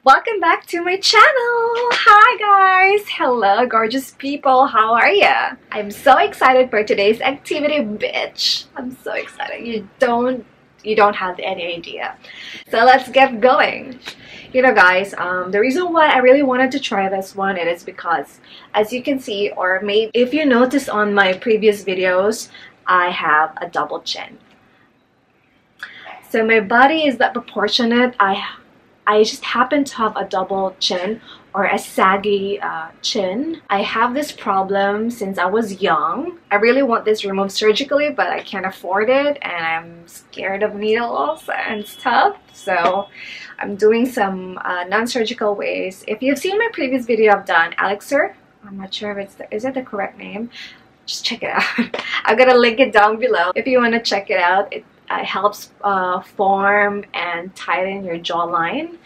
Welcome back to my channel! Hi guys! Hello gorgeous people! How are ya? I'm so excited for today's activity, bitch! I'm so excited. You don't have any idea. So let's get going. You know guys, the reason why I really wanted to try this one, it is because as you can see, or maybe if you notice on my previous videos, I have a double chin. So my body is that proportionate. I just happen to have a double chin or a saggy chin. I have this problem since I was young. I really want this removed surgically, but I can't afford it and I'm scared of needles and stuff. So I'm doing some non-surgical ways. If you've seen my previous video I've done, Elixir, I'm not sure if is it the correct name? Just check it out. I'm gonna link it down below if you want to check it out. It helps form and tighten your jawline.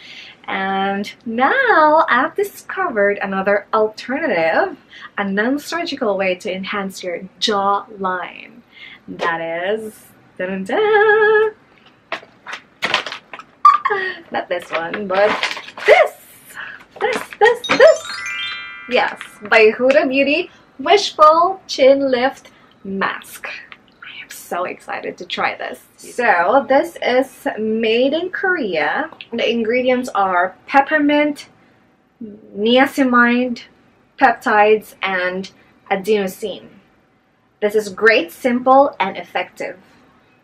And now I've discovered another alternative, a non-surgical way to enhance your jawline. That is, dun -dun -dun. Not this one, but this. Yes, by Huda Beauty Wishful Chin Lift Mask. So excited to try this. So this is made in Korea. The ingredients are peppermint, niacinamide, peptides, and adenosine. This is great, simple, and effective.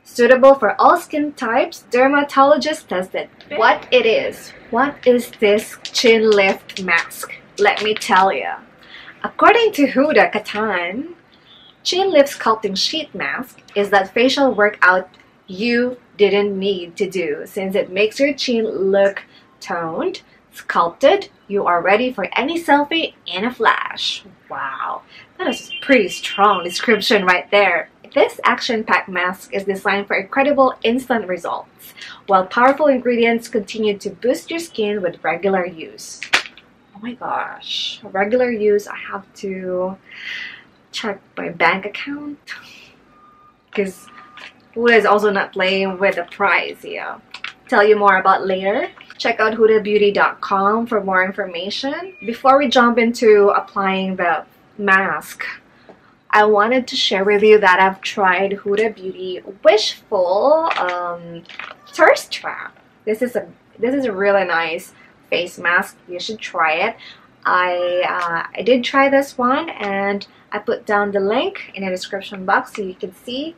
Suitable for all skin types. Dermatologist tested. What it is? What is this chin lift mask? Let me tell you. According to Huda Katan, Chin Lift Sculpting Sheet Mask is that facial workout you didn't need to do, since it makes your chin look toned, sculpted. You are ready for any selfie in a flash. Wow, that is a pretty strong description right there. This action-packed mask is designed for incredible instant results, while powerful ingredients continue to boost your skin with regular use. Oh my gosh, regular use, I have to check my bank account because Huda is also not playing with the price here. Tell you more about later. Check out hudabeauty.com for more information. Before we jump into applying the mask, I wanted to share with you that I've tried Huda Beauty Wishful Thirst Trap. This is a really nice face mask. You should try it. I did try this one and I put down the link in the description box so you can see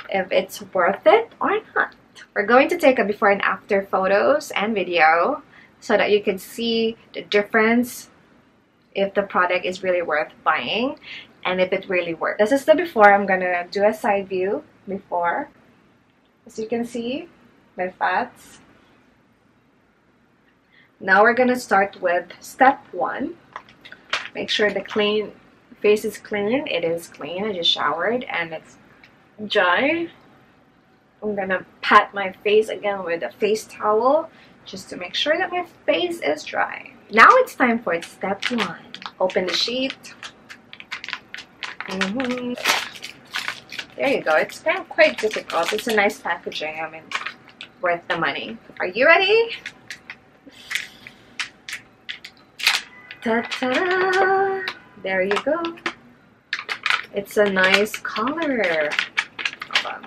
if it's worth it or not. We're going to take a before and after photos and video so that you can see the difference, if the product is really worth buying and if it really works. This is the before. I'm gonna do a side view before. As you can see, my fats. Now we're gonna start with step 1. Make sure the face is clean. It is clean. I just showered and it's dry. I'm gonna pat my face again with a face towel just to make sure that my face is dry. Now it's time for step 1. Open the sheet. There you go. It's kind of quite difficult. It's a nice packaging. I mean, worth the money. Are you ready? Ta-ta-da! There you go. It's a nice color. Hold on.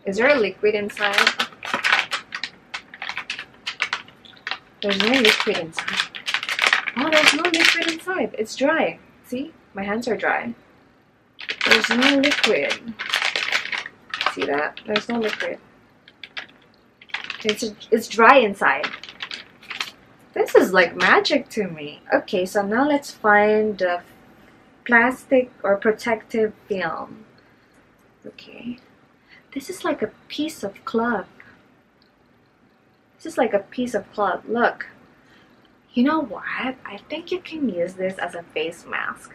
Is there a liquid inside? There's no liquid inside. Oh, there's no liquid inside. It's dry. See? My hands are dry. There's no liquid. See that? There's no liquid. It's dry inside. This is like magic to me. Okay, so now let's find the plastic or protective film. Okay. This is like a piece of cloth. This is like a piece of cloth. Look. You know what? I think you can use this as a face mask.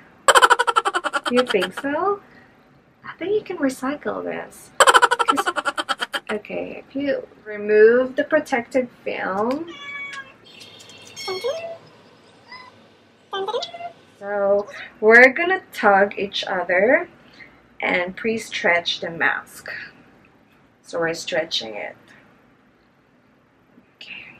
Do you think so? I think you can recycle this. Okay, if you remove the protective film, so we're gonna tug each other and pre-stretch the mask. So we're stretching it. Okay.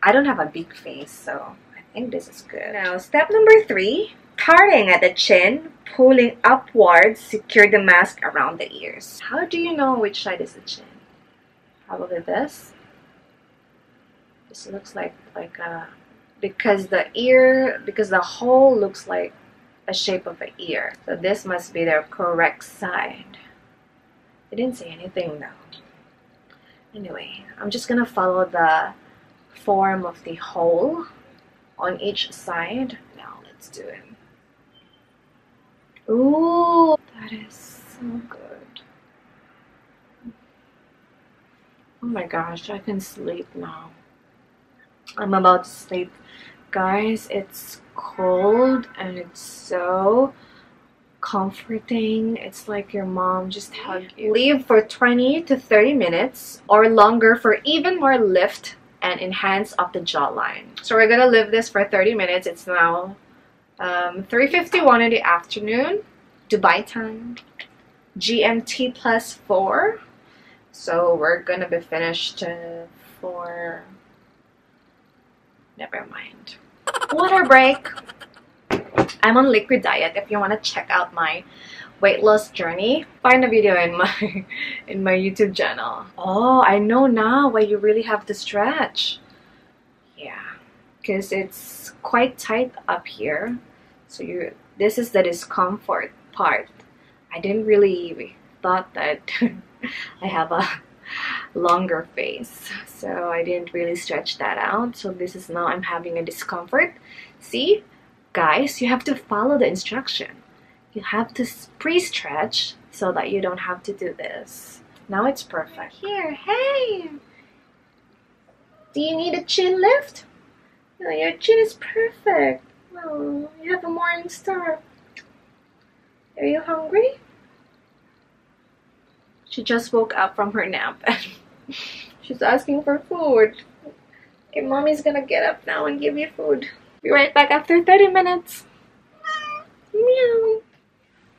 I don't have a big face, so I think this is good. Now, step number 3, parting at the chin, pulling upwards, secure the mask around the ears. How do you know which side is the chin? Probably this. This looks like a, because the hole looks like a shape of an ear. So this must be the correct side. It didn't say anything though. Anyway, I'm just gonna follow the form of the hole on each side. Now let's do it. Ooh, that is so good. Oh my gosh, I can sleep now. I'm about to sleep. Guys, it's cold and it's so comforting. It's like your mom just hugged you. Leave for 20 to 30 minutes or longer for even more lift and enhance of the jawline. So we're gonna leave this for 30 minutes. It's now 3:51 in the afternoon, Dubai time, GMT +4. So we're gonna be finished for, never mind, water break. I'm on liquid diet. If you want to check out my weight loss journey, find a video in my YouTube channel. Oh, I know now why you really have to stretch. Yeah, because it's quite tight up here. So this is the discomfort part. I didn't really thought that I have a longer face, so I didn't really stretch that out. So this is now I'm having a discomfort. See, guys, you have to follow the instruction. You have to pre-stretch so that you don't have to do this. Now it's perfect. Here, hey, do you need a chin lift? No, your chin is perfect. Oh, you have a morning star. Are you hungry? She just woke up from her nap and she's asking for food. Okay, mommy's gonna get up now and give you food. Be right back after 30 minutes. Meow.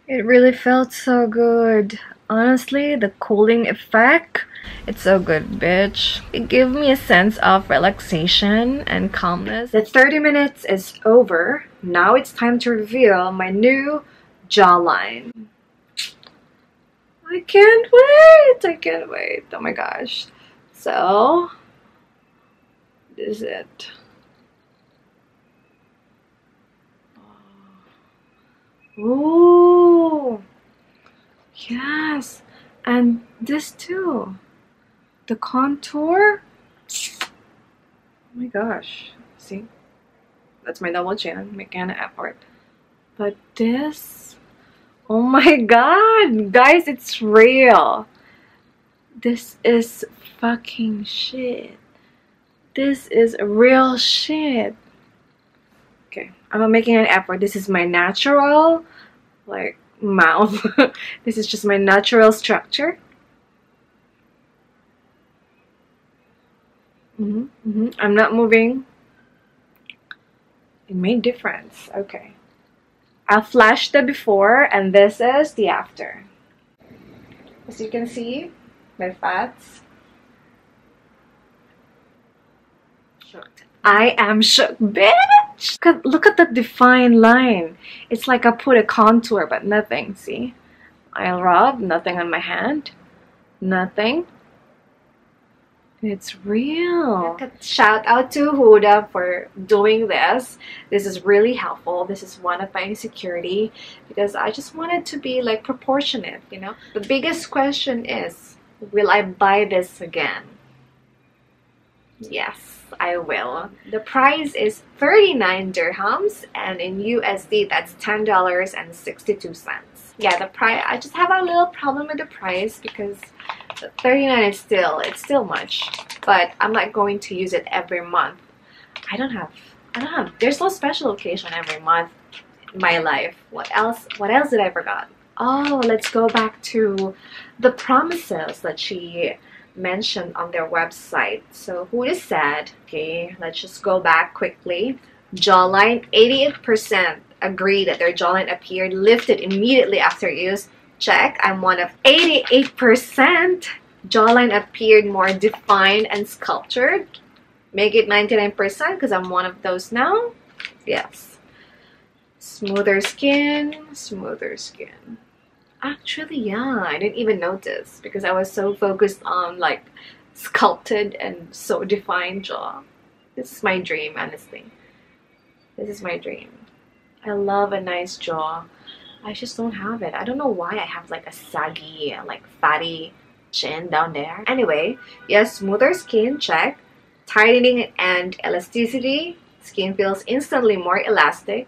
It really felt so good. Honestly, the cooling effect, it's so good, bitch. It gave me a sense of relaxation and calmness. The 30 minutes is over. Now it's time to reveal my new jawline. I can't wait! I can't wait. Oh my gosh. So, this is it. Ooh! Yes! And this too. The contour. Oh my gosh. See? That's my double chin. Making an effort. But this... Oh my god, guys, it's real. This is fucking shit. This is real shit. Okay, I'm making an effort. This is my natural, like, mouth. This is just my natural structure. I'm not moving. It made difference. Okay. I flashed the before and this is the after. As you can see, my fats. Shooked. I am shook, bitch! Look at that defined line. It's like I put a contour but nothing, see? I'll rub, nothing on my hand. Nothing. It's real. Shout out to Huda for doing this. This is really helpful. This is one of my insecurity because I just wanted to be like proportionate, you know. The biggest question is, will I buy this again? Yes, I will. The price is 39 dirhams and in USD that's $10.62. Yeah, the price, I just have a little problem with the price because 39 is still much, but I'm not going to use it every month. I don't have, there's no special occasion every month in my life. What else did I forgot? Oh, let's go back to the promises that she mentioned on their website. So Huda said, okay, let's just go back quickly. Jawline, 88% agree that their jawline appeared lifted immediately after use. Check, I'm one of 88%. Jawline appeared more defined and sculptured. Make it 99% because I'm one of those now. Yes. Smoother skin, smoother skin. Actually, yeah, I didn't even notice because I was so focused on like sculpted and so defined jaw. This is my dream, honestly. This is my dream. I love a nice jaw. I just don't have it. I don't know why I have like a saggy, like fatty chin down there. Anyway, yes, smoother skin, check. Tightening and elasticity. Skin feels instantly more elastic.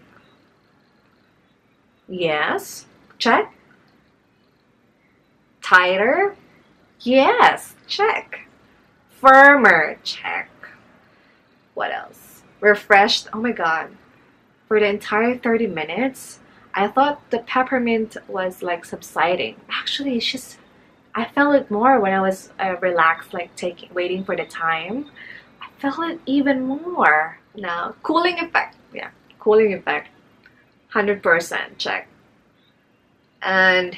Yes, check. Tighter. Yes, check. Firmer, check. What else? Refreshed. Oh my god. For the entire 30 minutes, I thought the peppermint was like subsiding. Actually, it's just, I felt it more when I was relaxed, like waiting for the time. I felt it even more. Now, cooling effect. Yeah, cooling effect. 100% check. And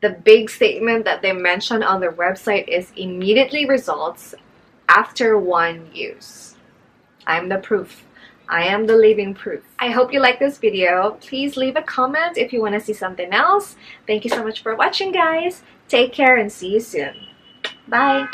the big statement that they mention on their website is immediately results after one use. I'm the proof. I am the living proof. I hope you like this video. Please leave a comment if you want to see something else. Thank you so much for watching, guys. Take care and see you soon. Bye.